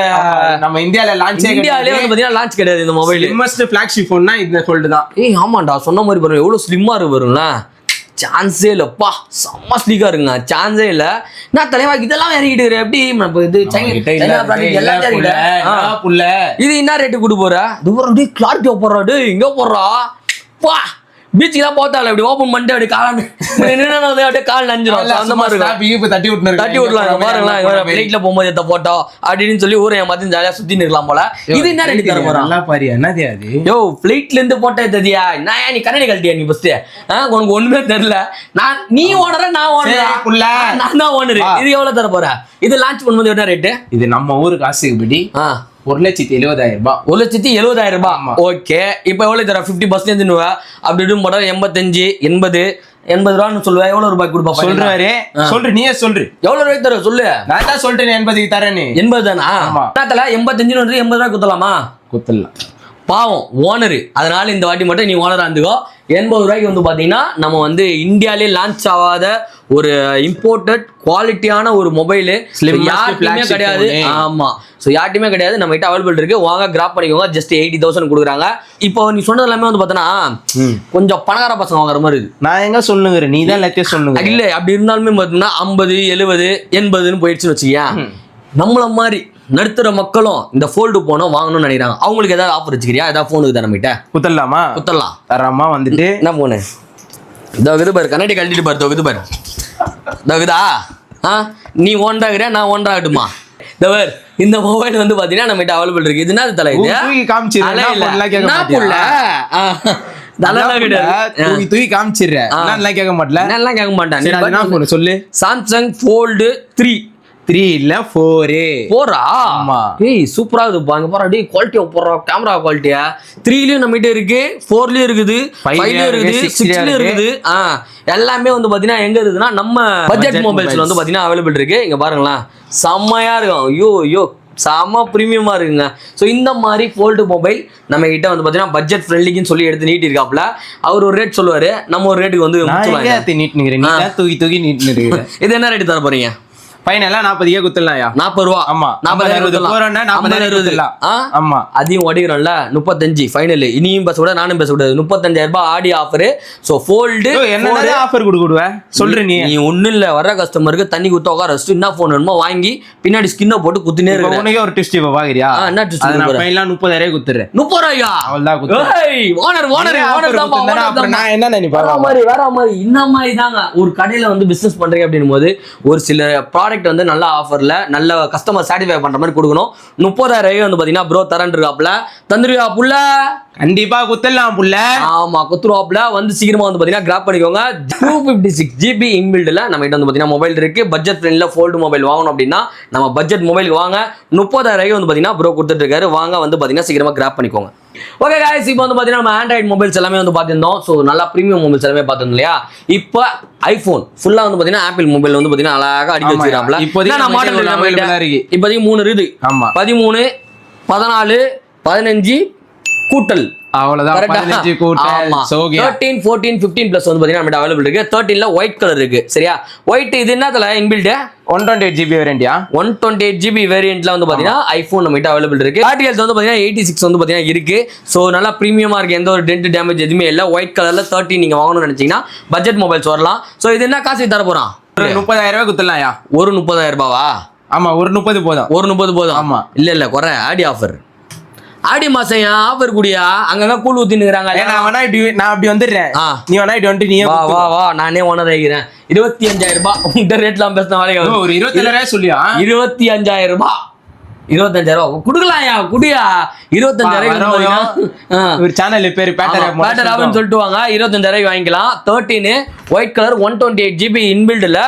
Speaker 2: நம்ம இந்தியால லான்ச்
Speaker 1: இந்தியாலயே வந்து பாத்தீங்கன்னா லான்ச் கிடையாது இந்த மொபைல்.
Speaker 2: ஸ்லிம்மஸ்ட் ஃபிளாக்ஷிப் போன்னா இந்த Fold தான்.
Speaker 1: ஆமாண்டா சொன்ன மாதிரி பாருங்க எவ்வளவு ஸ்லிம்மா இருக்கு பாருங்களா. சான்ஸே இல்லப்பா. செம்ம ஸ்லீக்கா இருக்குங்க. சான்ஸே இல்ல. நான் தலைவா இதெல்லாம் இறக்கிட்டு எப்படி இது இது என்ன ரேட்டு கொடுத்து போற? இது கிளாரிட்டி போடுறா. இங்க போடுறா பா. பீச்சுக்கெல்லாம் போத்தால இப்படி ஓபன் பண்ணிட்டு அப்படியே காலாண்டு அப்படியே கால் நஞ்சிரும். அந்த மாதிரி இருக்கும். தட்டி விடலாம் பாருங்களா. பிளைட்ல போகும்போது எத்த போட்டோ அப்படின்னு சொல்லி ஊரை மத்தியும் ஜாலியா சுத்தி நிற்கலாம் போல. இது என்ன ரேட்டு தர போறான்? யோ பிளைட்ல இருந்து போட்டோ எத்ததியா? நான் நீ கண்ணாடி கழட்டியா? நீ ஃபர்ஸ்ட் உனக்கு ஒண்ணுமே தெரியல. நீ ஓனர நான் ஓனர். நான் தான் ஓனர். இது எவ்வளவு தர போற? இது லான்ச் பண்ணும்போது என்ன ரேட்டு? இது நம்ம ஊருக்கு காசுக்கு படி 1,70,000 ரூபாய். 1,70,000 ரூபாய். ஓகே. இப்போ எவ்வளவு தர? 50% அப்படி இப்படி போட்டா 85 80 ரூபான்னு சொல்லுவேன். எவ்வளவு ரூபாய் கொடுப்பா?
Speaker 2: சொல்றாரு. சொல்லு நீயே சொல்லு.
Speaker 1: எவ்வளவு ரூபாய் தர சொல்லு. நான் தான் சொல்லிட்டேன் 80க்கு தரேன்னு. 80 தானா? 85 80 ரூபாய் குத்தலாமா? குத்தலாம். பாவம் ஓனரு. அதனால இந்த வாட்டி மட்டும் நீ ஓனரா இருந்துக்கோ. 80 ரூபாய்க்கு வந்து பாத்தீங்கன்னா நம்ம வந்து இந்தியாலே லான்ச் ஆகாத ஒரு இம்போர்ட்டட் குவாலிட்டியான ஒரு மொபைல் யாருக்குமே கிடையாது. ஆமா ஸோ யார்ட்டுமே கிடையாது. நம்ம கிட்ட அவைலபிள் இருக்கு. வாங்க கிராப் பண்ணிக்கோங்க. ஜஸ்ட் 80,000 கொடுக்குறாங்க. இப்போ நீ சொன்னது எல்லாமே வந்து பார்த்தோன்னா கொஞ்சம் பணக்கார பசங்க வாங்குற மாதிரி இருக்கு.
Speaker 2: நான் எங்க சொல்லுங்க நீ தான் எல்லாத்தையும் சொல்லுங்க.
Speaker 1: இல்ல அப்படி இருந்தாலுமே பார்த்தீங்கன்னா 50 70 80ன்னு போயிடுச்சுன்னு வச்சுக்கேன். நம்மள மாதிரி நடுத்தர மக்களும் இந்த ஃபோல்டு போனோம் வாங்கணும்னு நினைக்கிறாங்க. அவங்களுக்கு ஏதாவது ஆஃபர் வச்சுக்கிறியா? ஏதாவது ஃபோனுக்கு தான் நம்மகிட்ட குத்தலாமா? குத்தலாம். தரமா வந்துட்டு என்ன போனு இது பாரு. கண்ணாடி கழட்டிட்டு பாரு. இது பாரு தகுதா. நீ ஒன்றாகிற நான் ஒன்றாகட்டுமா? இந்த மொபைல் வந்து பாத்தீங்கன்னா நம்ம கிட்ட அவைலபிள் இருக்கு. இது என்ன தலை? இது தூக்கி கேட்க மாட்டேன். சொல்லு. சாம்சங் Fold 3 இல்ல 4 ஆமா. ஏய் சூப்பரா இருக்குப்பா. அங்க பாரு அப்படியே குவாலிட்டியா போறா. கேமரா குவாலிட்டியா 3லயும் நம்ம கிட்ட இருக்கு, 4லயும் இருக்குது, 5லயும் இருக்குது, 6லயும் இருக்குது. எல்லாமே வந்து பாத்தீங்கன்னா எங்க இருக்குதுன்னா நம்ம பட்ஜெட் மொபைல்ஸ்ல வந்து பாத்தீங்கன்னா அவைலபிள் இருக்கு. இங்க பாருங்களேன் செம்மையா இருக்கும். ஐயோ செம்ம பிரீமியமா இருக்குங்க. ஸோ இந்த மாதிரி ஃபோல்டு மொபைல் நம்ம கிட்ட வந்து பாத்தீங்கன்னா பட்ஜெட் ஃப்ரெண்ட்லிக்குன்னு சொல்லி எடுத்து நீட்டி இருக்காப்ல. அவர் ஒரு ரேட் சொல்லுவாரு, நம்ம ஒரு ரேட்டுக்கு வந்து தூக்கி நீட்டு. இது என்ன ரேட்டு தர போறீங்க? ஃபைனலா 40 குத்தலாம்யா. 40 ரூபா. ஆமா 40 போறோம்னா 40 ஆமா. அதையும் ஒடிக்கிறோம்ல 35 ஃபைனல். இனியும் பேச கூட நானும் பேச கூடாது. 35,000 ரூபாய் ஆடி ஆஃபர். சோ ஃபோல்டு என்ன ஆஃபர் கொடுக்குடுவ சொல்ற நீ ஒண்ணும் இல்ல. வர கஸ்டமருக்கு தண்ணி குத்த உட்கார வச்சுட்டு என்ன ஃபோன் வேணுமோ வாங்கி பின்னாடி ஸ்கின்ன போட்டு குத்தினே இருக்கு. உனக்கே ஒரு ட்விஸ்ட் இப்ப பாக்குறியா? என்ன ட்விஸ்ட்? நான் ஃபைனலா 30,000 குத்துறேன். 30 ரூபாயா? அவ்வளவுதான் குத்து. ஏய் ஓனர் தான். நான் என்ன நினைப்பா? வேற மாதிரி இந்த மாதிரி தாங்க. ஒரு கடையில வந்து பிசினஸ் பண்றீங்க அப்படினும் போது ஒரு சில ப்ராடக்ட் வந்து நல்ல ஆஃபர்ல நல்ல கஸ்டமர் சாட்டிஸ்ஃபை பண்ற மாதிரி கொடுக்கணும். 30,000 வந்து பாத்தீங்கன்னா ப்ரோ தரன்றாப்ல. தந்துருவா புள்ள? கண்டிப்பா குத்தலாம் புள்ள. ஆமா குத்துருவாப்ல. வந்து சீக்கிரமா வந்து பாத்தீங்கன்னா கிராப் பண்ணிக்கோங்க. 256GB இன்பில்ட்ல நம்ம கிட்ட வந்து பாத்தீங்கன்னா மொபைல் இருக்கு. பட்ஜெட் ஃப்ரெண்ட்ல ஃபோல்டு மொபைல் வாங்கணும் அப்படின்னா நம்ம பட்ஜெட் மொபைல் வாங்க. 30,000 வந்து பாத்தீங்கன்னா ப்ரோ கொடுத்துட்டு இருக்காரு. வாங்க வந்து பாத்தீங்கன்னா சீக்கிரமா கிராப் பண்ணிக்கோங்க. ஓகே गाइस, இப்போ வந்து பாத்தீங்கன்னா நம்ம ஆண்ட்ராய்டு மொபைல்ஸ் எல்லாமே வந்து பாத்திருந்தோம். சோ நல்லா பிரீமியம் மொபைல்ஸ் எல்லாமே பாத்திருந்தோம் இல்லையா? இப்போ ஐபோன் ஃபுல்லா வந்து பாத்தீங்கன்னா ஆப்பிள் மொபைல் வந்து பாத்தீங்கன்னா அழகா அடிக்க வச்சிராப்ல. இப்போதைக்கு நான் மாடல் இருக்கு. இப்போதைக்கு 3 இருக்குது. 13 14 15 கூட்டல்
Speaker 2: அவ்வளவுதான். 15 கூட்டல் சோகே
Speaker 1: 13 14 15 பிளஸ் வந்து பாத்தீங்கன்னா நம்ம அவைலபிள் இருக்கு. 13ல ஒயிட் கலர் இருக்கு. சரியா, ஒயிட் இது என்னதுல இன்பில்ட்
Speaker 2: 128GB வேரியன்ட்யா.
Speaker 1: 128GB வேரியன்ட்ல வந்து பாத்தீங்கன்னா ஐபோன் நம்ம கிட்ட அவைலபிள் இருக்கு. பேட்டரி ஹெல்த் வந்து பாத்தீங்கன்னா 86 வந்து பாத்தீங்கன்னா இருக்கு. சோ நல்லா பிரீமியமா இருக்கு, எந்த ஒரு டென்ட் டேமேஜ் எதுவுமே இல்ல. ஒயிட் கலர்ல 13 நீங்க வாங்கணும்னு நினைச்சீங்கன்னா பட்ஜெட் மொபைல்ஸ் வரலாம். சோ இது என்ன காசு தர போறான்?
Speaker 2: ஒரு 30,000 ரூபாய் குத்தலாம்யா.
Speaker 1: ஒரு 30,000 ரூபாவா?
Speaker 2: ஆமா, ஒரு 30 போதும்.
Speaker 1: ஒரு 30 போதும்.
Speaker 2: ஆமா,
Speaker 1: இல்ல குறை ஆடி ஆஃபர், ஆடி மாசம் ஆஃபர் கூடியா அங்கங்க கூழ் ஊத்தினுக்குறாங்க.
Speaker 2: நான் அப்படி வந்துடுறேன், நீ வேணா இப்படி வந்துட்டு நீ
Speaker 1: வா வா நானே ஓனர் ஆகிக்கிறேன். 25,000 ரூபாய் உங்க ரேட்லாம் பேசின வேலைக்கு
Speaker 2: ஒரு 27,000 சொல்லியா?
Speaker 1: 25,000 ரூபாய் 25,000 ரூபாய் குடுக்கலாம்யா, குடியா. 25,000
Speaker 2: ஒரு சேனல் பேரு பேட்டர்
Speaker 1: ஆப்னு சொல்லிட்டு வாங்க. 25,000 வாங்கிக்கலாம். 13 ஒயிட் கலர் 128GB இன்பில்ட்ல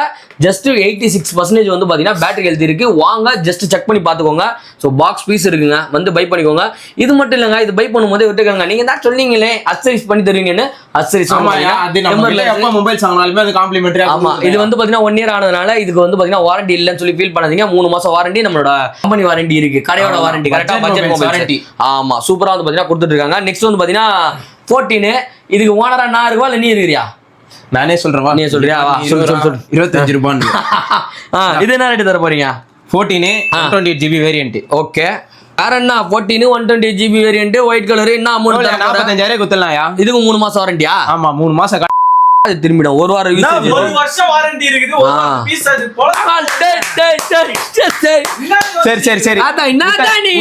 Speaker 1: ஜஸ்ட் 86% வந்து பாத்தீங்கன்னா பேட்டரி ஹெல்த் இருக்கு. வாங்க ஜஸ்ட் செக் பண்ணி பாத்துக்கோங்க. ஸோ பாக்ஸ் பீஸ் இருக்குங்க, வந்து பை பண்ணிக்கோங்க. இது மட்டும் இல்லைங்க, இது பை பண்ணும்போது விட்டுக்கோங்க. நீங்க தான் சொன்னீங்களே அக்சரிஸ் பண்ணி தருவீங்கன்னு. அக்சரிஸ்
Speaker 2: மொபைல்ஸ் வாங்கினாலுமே அது காம்ப்ளிமெண்டரி.
Speaker 1: ஆமா, இது வந்து பாத்தீங்கன்னா 1 இயர் ஆனதுனால இதுக்கு வந்து பாத்தீங்கன்னா வாரண்டி இல்லைன்னு சொல்லி ஃபீல் பண்ணாதீங்க. 3 மாசம் வாரண்டி நம்மளோட கம்பெனி வாரண்டி இருக்கு, கடையோட வாரண்டி. கரெக்டா பட்ஜெட் மொபைல் வாரண்டி. ஆமா, சூப்பரா வந்து பாத்தீங்கன்னா கொடுத்துட்டு இருக்காங்க. நெக்ஸ்ட் வந்து பாத்தீங்கன்னா 14 இதுக்கு ஓனரா நான் இருக்கவா இல்ல நீ இருக்கிறியா?
Speaker 2: நானே சொல்றேன், நீ சொல்றியா? வா சொல்லு 25 ரூபாய்.
Speaker 1: இது என்ன ரேட் தர போறீங்க?
Speaker 2: 14 128GB வேரியன்ட்.
Speaker 1: ஓகே, வேற என்ன? 14 128GB வேரியன்ட் ஒயிட் கலர். என்ன அமௌண்ட்?
Speaker 2: 45,000 குத்தலாம்யா.
Speaker 1: இதுக்கு 3 மாசம் வாரண்டியா?
Speaker 2: ஆமா, 3 மாசம்
Speaker 1: திரும்பிடும். ஒரு வாரம் யூசேஜ்,
Speaker 3: ஒரு வருஷம் வாரண்டி இருக்குது. ஒரு பீஸ் அது போல.
Speaker 2: சரி
Speaker 1: அத என்னடா நீ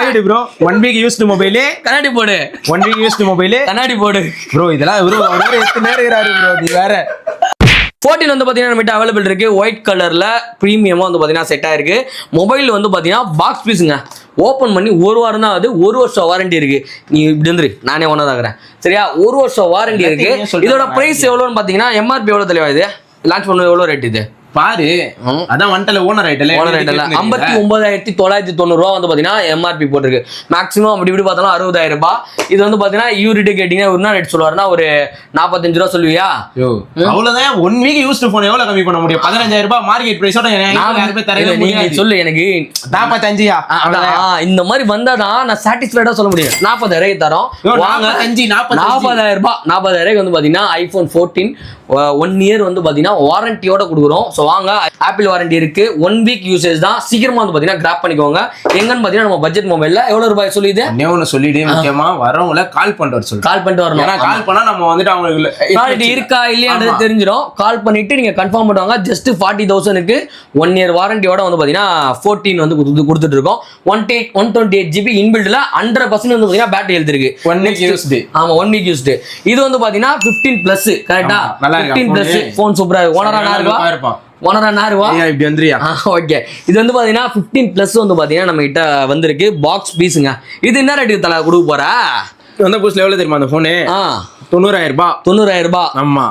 Speaker 2: guide bro. 1 week used mobile
Speaker 1: கண்ணாடி போடு.
Speaker 2: 1 வீக் யூஸ்டு மொபைல் கண்ணாடி போடு bro. இதெல்லாம் ஒரு எத்தனை நேரம் இருக்காரு bro, நீ வேற.
Speaker 1: 14 வந்து பாத்தீங்கன்னா நம்மகிட்ட அவைலபிள் இருக்கு. ஒயிட் கலர்ல பிரீமியமா வந்து பாத்தீங்கன்னா செட் ஆயிருக்கு. மொபைல் வந்து பாத்தீங்கன்னா பாக்ஸ் பீஸுங்க. ஓப்பன் பண்ணி ஒரு வாரம் தான், அது 1 வருஷம் வாரண்டி இருக்கு. நீ இப்படி வந்துரு, நானே ஒன்னதாகிறேன். சரியா, 1 வருஷம் வாரண்டி இருக்கு. இதோட பிரைஸ் எவ்வளவுன்னு பாத்தீங்கன்னா எம்ஆர்பி எவ்வளவு தெளிவா இது லான்ச் பண்ண எவ்வளவு ரேட் இது
Speaker 2: பாரு. அதான் வந்துட்டல ஓனர் ஐட்டல
Speaker 1: 59,990 ரூபா வந்து பாத்தீங்கன்னா எம்ஆர்பி போட்டுருக்கு. மேக்ஸிமம் அப்படி இப்படி பார்த்தாலும் 60,000 ரூபாய். இது வந்து பாத்தீங்கன்னா யூரிட்டு கேட்டீங்கன்னா ஒரு ரேட் சொல்லுவாருன்னா ஒரு 45 ரூபா சொல்லுவியா?
Speaker 2: அவ்வளவுதான். 1 வீக் யூஸ்டு போன் எவ்வளவு கம்மி பண்ண முடியும்? 15,000 ரூபாய் மார்க்கெட் பிரைஸோட
Speaker 1: நீங்க சொல்லு. எனக்கு
Speaker 2: 45.
Speaker 1: இந்த மாதிரி வந்தாதான் நான் சாட்டிஸ்ஃபைடா சொல்ல முடியும். 40,000 தரோம் வாங்க. 40,000 ரூபாய் 40,000 வந்து பாத்தீங்கன்னா ஐபோன் 14 1 இயர் வந்து பாத்தீங்கன்னா வாரண்டியோட கொடுக்குறோம். ஸோ வாங்க, ஆப்பிள் வாரண்டி இருக்கு. 1 வீக் யூசேஜ் தான். சீக்கிரமா வந்து பாத்தீங்கன்னா கிராப் பண்ணிக்கோங்க. எங்கன்னு பாத்தீங்கன்னா நம்ம பட்ஜெட் மொபைல்ல எவ்வளவு ரூபாய் சொல்லிது
Speaker 2: ஒன்னு சொல்லிடு. முக்கியமா வரவங்கள கால் பண்ணிட்டு வர சொல்லு.
Speaker 1: கால் பண்ணிட்டு வரணும்.
Speaker 2: ஏன்னா கால் பண்ணா நம்ம வந்துட்டு அவங்களுக்கு
Speaker 1: குவாலிட்டி இருக்கா இல்லையான்றது தெரிஞ்சிடும். கால் பண்ணிட்டு நீங்க கன்ஃபார்ம் பண்ணுவாங்க. ஜஸ்ட் 40,000க்கு 1 இயர் வாரண்டியோட வந்து பாத்தீங்கன்னா 14 வந்து கொடுத்துட்டு இருக்கோம். 128GB இன்பில்ட்ல 100% வந்து பாத்தீங்கன்னா பேட்டரி ஹெல்த் இருக்கு.
Speaker 2: 1 வீக் யூஸ்டு.
Speaker 1: ஆமா, 1 வீக் யூஸ்டு. இது வந்து பாத்தீங்கன்னா 15 பிளஸ். கரெக்டா? 15 பிளஸ் போன் சூப்பரா இருக்கு. ஓனரா இருப்பா. இப்படி வந்துறியா? ஓகே, இது வந்து பாத்தீங்கன்னா 15 பிளஸ் வந்து பாத்தீங்கன்னா நம்ம கிட்ட வந்திருக்கு. பாக்ஸ் பீஸுங்க. இது என்ன ரேட்டுக்கு தலை கொடுக்க போற?
Speaker 2: வந்த புதுசுல எவ்வளவு தெரியுமா அந்த போனு? 90,000 ரூபாய்.
Speaker 1: 90,000 ரூபாய். ஆமா,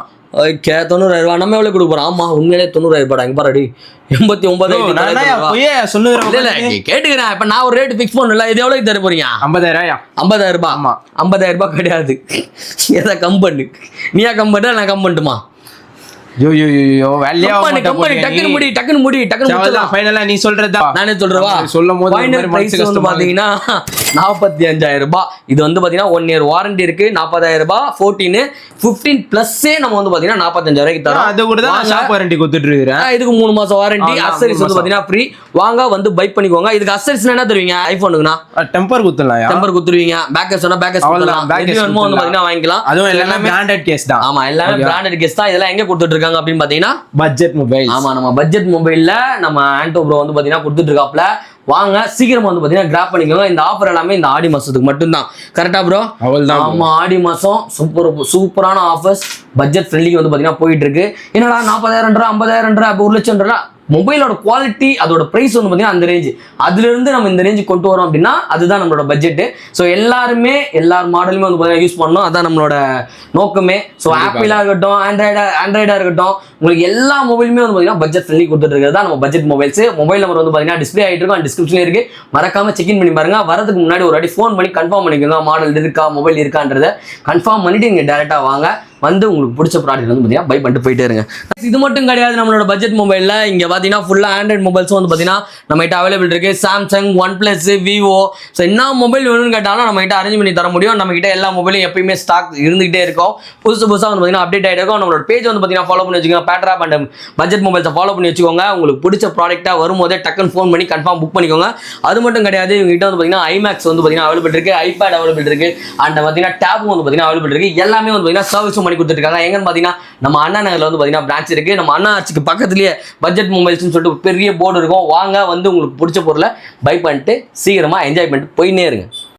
Speaker 1: ஓகே. 90,000 ரூபாய் நம்ம எவ்வளவு கொடுக்க போறோம்? ஆமா, உண்மையிலே 90,000 ரூபாய். இங்க பாருடி 89,000 கேட்டுக்கிறேன். இப்ப நான் ஒரு ரேட் பிக்ஸ் பண்ணல. இது எவ்வளவு தர போறீங்க?
Speaker 2: 50,000.
Speaker 1: 50,000 ரூபாய். ஆமா, 50,000 ரூபாய் கிடையாது. எதை கம் பண்ணு, நீயா கம் பண்ண நான் கம் பண்ணட்டுமா? டக்குனு முடி.
Speaker 2: ஃபைனலா நீ சொல்றதா
Speaker 1: நானே சொல்றவா?
Speaker 2: சொல்லும்போது
Speaker 1: ஃபைனல் பிரைஸ் வந்து பாத்தீங்கன்னா 45,000 ரூபாய். இது வந்து பாத்தீங்கன்னா 1 இயர் வாரண்டி இருக்கு. 40,000 ரூபாய். 14 15 பிளஸ்ஸே நம்ம வந்து பாத்தீங்கன்னா 45,000 தரோம்.
Speaker 2: அது கூட தான் ஷாப் வாரண்டி கொடுத்துட்டு இருக்கேன்.
Speaker 1: இதுக்கு 3 மாசம் வாரண்டி. அக்சரிஸ் வந்து பாத்தீங்கன்னா ஃப்ரீ. வாங்க வந்து பை பண்ணிக்கோங்க. இதுக்கு அக்சரிஸ் என்ன தருவீங்க? ஐபோனுக்குனா
Speaker 2: டெம்பர் குத்துறலாம்.
Speaker 1: டெம்பர் குத்துருவீங்க. பேக்கஸ் சொன்னா பேக்கஸ் குத்தலாம். இது வேணுமோ வந்து பாத்தீங்கன்னா வாங்கிக்கலாம்.
Speaker 2: அதுவும் எல்லாமே பிராண்டட் கேஸ் தான்.
Speaker 1: ஆமா, எல்லாமே பிராண்டட் கேஸ் தான். இதெல்லாம் எங்க கொடுத்துட்டு இருக்காங்க அப்படின்னு பாத்தீங்கன்னா
Speaker 2: பட்ஜெட் மொபைல்.
Speaker 1: ஆமா, நம்ம பட்ஜெட் மொபைல்ல நம்ம ஆண்டோ ப்ரோ வந்து பாத்தீங்கன்னா கொடுத்துட்டு இருக்காப்ல. வாங்க சீக்கிரமா வந்து பாத்தீங்கன்னா கிராப் பண்ணிக்கோங்க. இந்த ஆஃபர் எல்லாமே இந்த ஆடி மாசத்துக்கு மட்டும் தான். கரெக்டா ப்ரோ? ஆமா, ஆடி மாசம் சூப்பரான ஆஃபர்ஸ் பட்ஜெட் ஃப்ரெண்ட்லிக்கு வந்து பாத்தீங்கன்னா போயிட்டு இருக்கு. என்னடா 40,000 50,000 அப்ப 1,00,000 மொபைலோட குவாலிட்டி அதோட பிரைஸ் வந்து பாத்தீங்கன்னா அந்த ரேஞ்ச். அதுல இருந்து நம்ம இந்த ரேஞ்ச் கொண்டு வரோம் அப்படின்னா அதுதான் நம்மளோட பட்ஜெட். ஸோ எல்லாருமே எல்லா மாடலுமே வந்து பாத்தீங்கன்னா யூஸ் பண்ணணும். அதான் நம்மளோட நோக்கமே. ஸோ ஆப்பிளா இருக்கட்டும், ஆண்ட்ராய்டா இருக்கட்டும், உங்களுக்கு எல்லா மொபைலுமே வந்து பாத்தீங்கன்னா பட்ஜெட் ஃப்ரெண்ட்லி கொடுத்துட்டு இருக்கிறது தான் நம்ம பட்ஜெட் மொபைல்ஸ். மொபைல் நம்பர் வந்து பாத்தீங்கன்னா டிஸ்பிளே ஆகிட்டு இருக்கும், டிஸ்கிரிப்ஷன்ல இருக்கு. மறக்காம செக் இன் பண்ணி பாருங்க. வரதுக்கு முன்னாடி ஒரு வாட்டி ஃபோன் பண்ணி கன்ஃபார்ம் பண்ணிக்கோங்க. மாடல் இருக்கா, மொபைல் இருக்கான்றத கன்ஃபார்ம் பண்ணிட்டு நீங்க டேரக்டா வாங்க. வந்து உங்களுக்கு பிடிச்ச ப்ராடக்ட் வந்து பார்த்தீங்கன்னா பை பண்ணிட்டு போயிட்டே இருங்க. இது மட்டும் கிடையாது, நம்மளோட பட்ஜெட் மொபைலில் இங்கே பார்த்தீங்கன்னா ஃபுல்லாக ஆண்ட்ராய்ட் மொபைல்ஸும் வந்து பார்த்தீங்கன்னா நம்மகிட்ட அவைலபிள் இருக்குது. Samsung, one plus, Vivo, so என்ன மொபைல் வேணும்னு கேட்டாலும் நம்மகிட்ட அரேஞ்ச் பண்ணி தர முடியும். நம்மகிட்ட எல்லா மொபைலும் எப்பயுமே ஸ்டாக் இருந்துகிட்டே இருக்கும். புதுசாக வந்து பார்த்தீங்கன்னா அப்டேட் ஆகிட்டு இருக்கும். நம்மளோட பேஜ் வந்து பார்த்தீங்கன்னா ஃபாலோ பண்ணி வச்சுக்கோங்க. பேட்ராப் அண்ட் பட்ஜெட் மொபைல்ஸை ஃபாலோ பண்ணி வச்சுக்கோங்க. உங்களுக்கு பிடிச்ச ப்ராடக்ட்டாக வரும்போதே டக்குன்னு ஃபோன் பண்ணி கன்ஃபார்ம் புக் பண்ணிக்கோங்க. அது மட்டும் கிடையாது, இவங்ககிட்ட வந்து பார்த்தீங்கன்னா ஐமேக்ஸ் வந்து பார்த்தீங்கன்னா அவைலபிள் இருக்குது, ஐபேட் அவைலபிள் இருக்குது, அண்ட் பார்த்தீங்கன்னா டேபும் வந்து பார்த்தீங்கன்னா அவைலபிள் இருக்குது. எல்லாமே வந்து பார்த்தீங்கன்னா சர்வீஸும் பண்ணி கொடுத்துருக்காங்க. எங்கன்னு பார்த்தீங்கன்னா நம்ம அண்ணா நகரில் வந்து பார்த்தீங்கன்னா பிரான்ச் இருக்குது. நம்ம அண்ணா ஆட்சிக்கு பக்கத்துலேயே பட்ஜெட் மொபைல்ஸ்னு சொல்லிட்டு பெரிய போர்டு இருக்கும். வாங்க வந்து உங்களுக்கு பிடிச்ச பொருளை பை பண்ணிட்டு சீக்கிரமாக என்ஜாய் பண்ணிட்டு போயின்னே இருங்க.